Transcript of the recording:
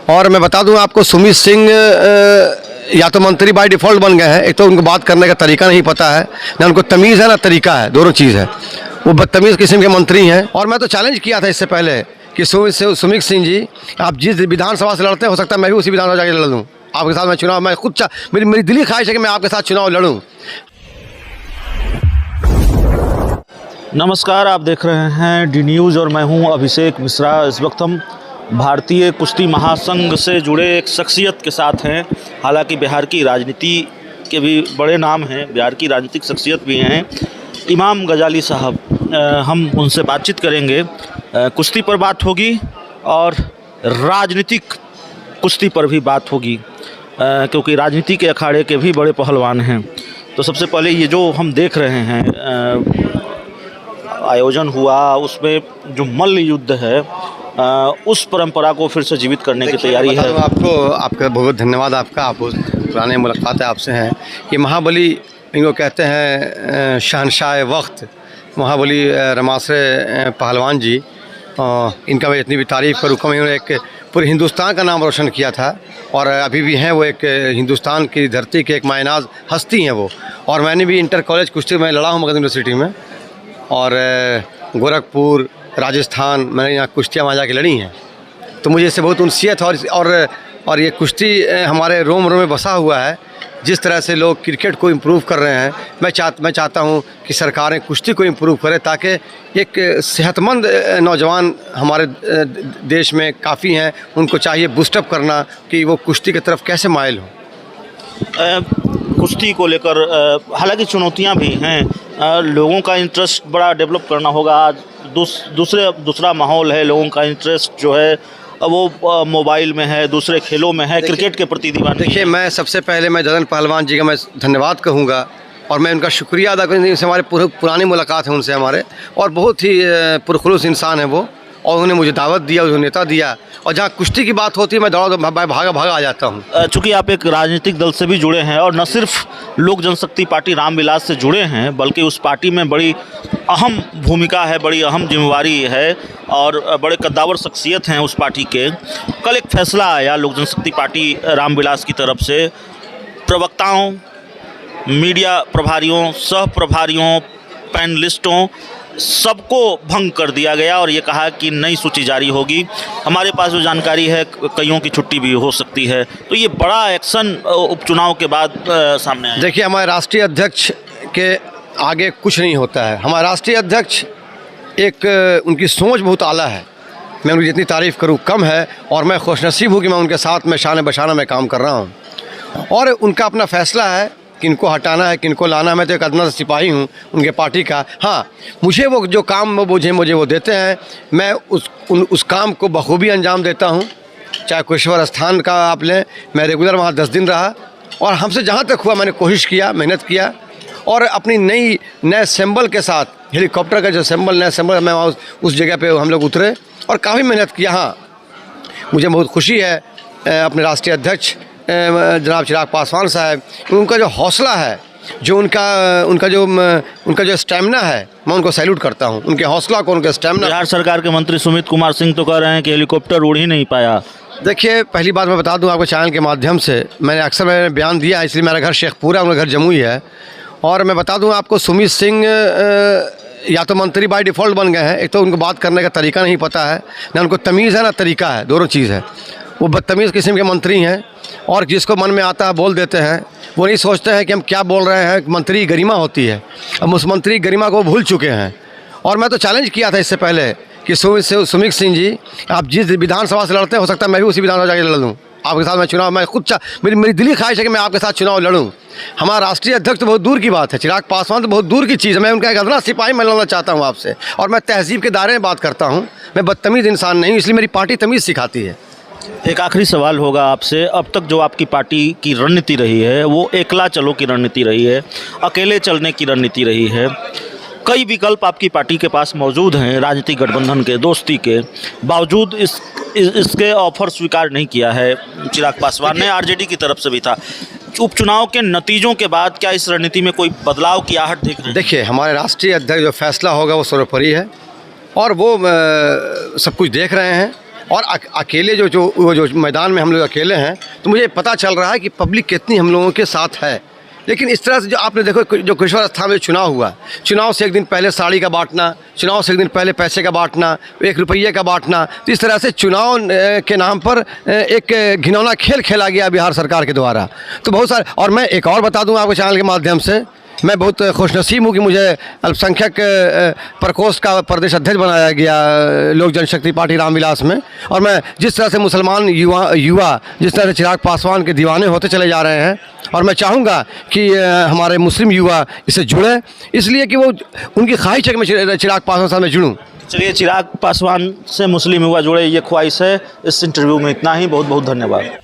और मैं बता दूं आपको, सुमित सिंह या तो मंत्री बाय डिफ़ॉल्ट बन गए हैं। एक तो उनको बात करने का तरीका नहीं पता है, ना उनको तमीज़ है ना तरीका है, दोनों चीज़ है। वो बदतमीज़ किस्म के मंत्री हैं। और मैं तो चैलेंज किया था इससे पहले कि सुमित सिंह जी, आप जिस विधानसभा से लड़ते हैं, हो सकता है मैं भी उसी विधानसभा जाकर लड़ लूँ आपके साथ। मैं चुनाव, मैं खुद मेरी दिली ख्वाहिश है कि मैं आपके साथ चुनाव लड़ूँ। नमस्कार, आप देख रहे हैं डी न्यूज़ और मैं हूं अभिषेक मिश्रा। इस वक्त हम भारतीय कुश्ती महासंघ से जुड़े एक शख्सियत के साथ हैं। हालांकि बिहार की राजनीति के भी बड़े नाम हैं, बिहार की राजनीतिक शख्सियत भी हैं, इमाम गजाली साहब। हम उनसे बातचीत करेंगे। कुश्ती पर बात होगी और राजनीतिक कुश्ती पर भी बात होगी, क्योंकि राजनीति के अखाड़े के भी बड़े पहलवान हैं। तो सबसे पहले ये जो हम देख रहे हैं आयोजन हुआ, उसमें जो मल्ल युद्ध है, उस परंपरा को फिर से जीवित करने की तैयारी है। आपको आपका बहुत धन्यवाद। आपका आप पुराने मुलाकात है आपसे हैं। ये महाबली, इनको कहते हैं शहनशाह वक्त, महाबली रमासरे पहलवान जी। इनका मैं इतनी भी तारीफ़ करूँ कम। इन्होंने एक पूरे हिंदुस्तान का नाम रोशन किया था और अभी भी हैं। वो एक हिंदुस्तान की धरती के एक मायनाज हस्ती हैं वो। और मैंने भी इंटर कॉलेज कुश्ती में लड़ा हूँ मगध यूनिवर्सिटी में, और गोरखपुर, राजस्थान, मैंने यहाँ कुश्तियाँ वहाँ जाके लड़ी हैं। तो मुझे इससे बहुत उनसियत है। और ये कुश्ती हमारे रोम रोम में बसा हुआ है। जिस तरह से लोग क्रिकेट को इम्प्रूव कर रहे हैं, मैं चाहता हूँ कि सरकारें कुश्ती को इम्प्रूव करें, ताकि एक सेहतमंद नौजवान हमारे देश में काफ़ी हैं। उनको चाहिए बूस्टअप करना कि वो कुश्ती की तरफ कैसे माइल हो। कुश्ती को लेकर हालांकि चुनौतियां भी हैं। लोगों का इंटरेस्ट बड़ा डेवलप करना होगा। आज दूसरा माहौल है। लोगों का इंटरेस्ट जो है वो मोबाइल में है, दूसरे खेलों में है, क्रिकेट के प्रति दीवाना। देखिए, मैं सबसे पहले मैं ददन पहलवान जी का मैं धन्यवाद कहूँगा और मैं उनका शुक्रिया अदा करूँगा। इनसे हमारे पुरानी मुलाकात है उनसे हमारे, और बहुत ही पुरखुलूस इंसान है वो। और उन्होंने मुझे दावत दिया, उन्होंने नेता दिया, और जहाँ कुश्ती की बात होती है मैं भागा आ जाता हूँ। चूँकि आप एक राजनीतिक दल से भी जुड़े हैं और न सिर्फ लोक जनशक्ति पार्टी रामविलास से जुड़े हैं, बल्कि उस पार्टी में बड़ी अहम भूमिका है, बड़ी अहम जिम्मेवारी है और बड़े कद्दावर शख्सियत हैं उस पार्टी के। कल एक फैसला आया लोक जनशक्ति पार्टी रामविलास की तरफ से, प्रवक्ताओं, मीडिया प्रभारियों, सह प्रभारियों, पैनलिस्टों, सबको भंग कर दिया गया और ये कहा कि नई सूची जारी होगी। हमारे पास जो जानकारी है, कईयों की छुट्टी भी हो सकती है। तो ये बड़ा एक्शन उपचुनाव के बाद सामने आया। देखिए, हमारे राष्ट्रीय अध्यक्ष के आगे कुछ नहीं होता है। हमारे राष्ट्रीय अध्यक्ष उनकी सोच बहुत आला है। मैं उनकी जितनी तारीफ़ करूँ कम है, और मैं खुशनसीब हूँ कि मैं उनके साथ में शान बशाना में काम कर रहा हूँ। और उनका अपना फ़ैसला है किनको हटाना है, किनको लाना है। मैं तो एक अदना सिपाही हूँ उनके पार्टी का। हाँ, मुझे वो जो काम मुझे वो देते हैं, मैं उस काम को बखूबी अंजाम देता हूँ। चाहे कुशेश्वर स्थान का आप लें, मैं रेगुलर वहाँ 10 दिन रहा, और हमसे जहाँ तक हुआ मैंने कोशिश किया, मेहनत किया, और अपनी नए सिंबल के साथ, हेलीकॉप्टर का जो नया सिंबल, मैं वहाँ उस जगह पे हम लोग उतरे और काफ़ी मेहनत किया। हाँ, मुझे बहुत खुशी है अपने राष्ट्रीय अध्यक्ष जनाब चिराग पासवान साहब, उनका जो हौसला है, जो उनका जो स्टैमिना है, मैं उनको सैल्यूट करता हूँ, उनके हौसला को, उनके स्टैमिना। बिहार सरकार के मंत्री सुमित कुमार सिंह तो कह रहे हैं कि हेलीकॉप्टर उड़ ही नहीं पाया। देखिए, पहली बात मैं बता दूं आपको चैनल के माध्यम से, मैंने बयान दिया है, इसलिए मेरा घर शेखपुरा, उनका घर जमुई है। और मैं बता दूं आपको, सुमित सिंह या तो मंत्री बाय डिफ़ॉल्ट बन गए हैं। एक तो उनको बात करने का तरीका नहीं पता है, ना उनको तमीज़ है ना तरीका है, दोनों चीज़ है। वो बदतमीज़ किस्म के मंत्री हैं और जिसको मन में आता है बोल देते हैं। वो नहीं सोचते हैं कि हम क्या बोल रहे हैं। मंत्री गरिमा होती है, अब उस मंत्री गरिमा को भूल चुके हैं। और मैं तो चैलेंज किया था इससे पहले कि सुमित सिंह जी, आप जिस विधानसभा से लड़ते हैं, हो सकता है मैं भी उसी विधानसभा जाकर लड़ लूँ आपके साथ। मैं चुनाव, मैं खुद मेरी दिली ख्वाहिश है कि मैं आपके साथ चुनाव लड़ूँ। हमारा राष्ट्रीय अध्यक्ष तो बहुत दूर की बात है, चिराग पासवान तो बहुत दूर की चीज़ है। मैं उनका एक अदना सिपाही मैं लड़ना चाहता हूँ आपसे, और मैं तहजीब के दायरे में बात करता हूँ। मैं बदतमीज़ इंसान नहीं हूँ, इसलिए मेरी पार्टी तमीज़ सिखाती है। एक आखिरी सवाल होगा आपसे। अब तक जो आपकी पार्टी की रणनीति रही है, वो एकला चलो की रणनीति रही है, अकेले चलने की रणनीति रही है। कई विकल्प आपकी पार्टी के पास मौजूद हैं राजनीतिक गठबंधन के, दोस्ती के बावजूद इसके ऑफर स्वीकार नहीं किया है चिराग पासवान ने। आरजेडी की तरफ से भी था। उपचुनाव के नतीजों के बाद क्या इस रणनीति में कोई बदलाव की आहट देख रहे हैं? देखिए, हमारे राष्ट्रीय अध्यक्ष जो फैसला होगा वो सर्वोपरि है, और वो सब कुछ देख रहे हैं। और अकेले जो मैदान में हम लोग अकेले हैं, तो मुझे पता चल रहा है कि पब्लिक कितनी हम लोगों के साथ है। लेकिन इस तरह से जो आपने देखो, जो कुशेश्वर स्थान में चुनाव हुआ, चुनाव से एक दिन पहले साड़ी का बांटना, चुनाव से एक दिन पहले पैसे का बांटना, 1 रुपये का बांटना, तो इस तरह से चुनाव के नाम पर एक घिनौना खेल खेला गया बिहार सरकार के द्वारा। तो बहुत सारे, और मैं एक और बता दूं आपके चैनल के माध्यम से, मैं बहुत खुशनसीब हूँ कि मुझे अल्पसंख्यक प्रकोष्ठ का प्रदेश अध्यक्ष बनाया गया लोक जनशक्ति पार्टी रामविलास में। और मैं जिस तरह से मुसलमान युवा जिस तरह से चिराग पासवान के दीवाने होते चले जा रहे हैं, और मैं चाहूँगा कि हमारे मुस्लिम युवा इससे जुड़े, इसलिए कि वो उनकी ख्वाहिश है कि मैं चिराग पासवान साथ में जुड़ूँ। चलिए, चिराग पासवान से मुस्लिम युवा जुड़े, ये ख्वाहिश है। इस इंटरव्यू में इतना ही। बहुत बहुत धन्यवाद।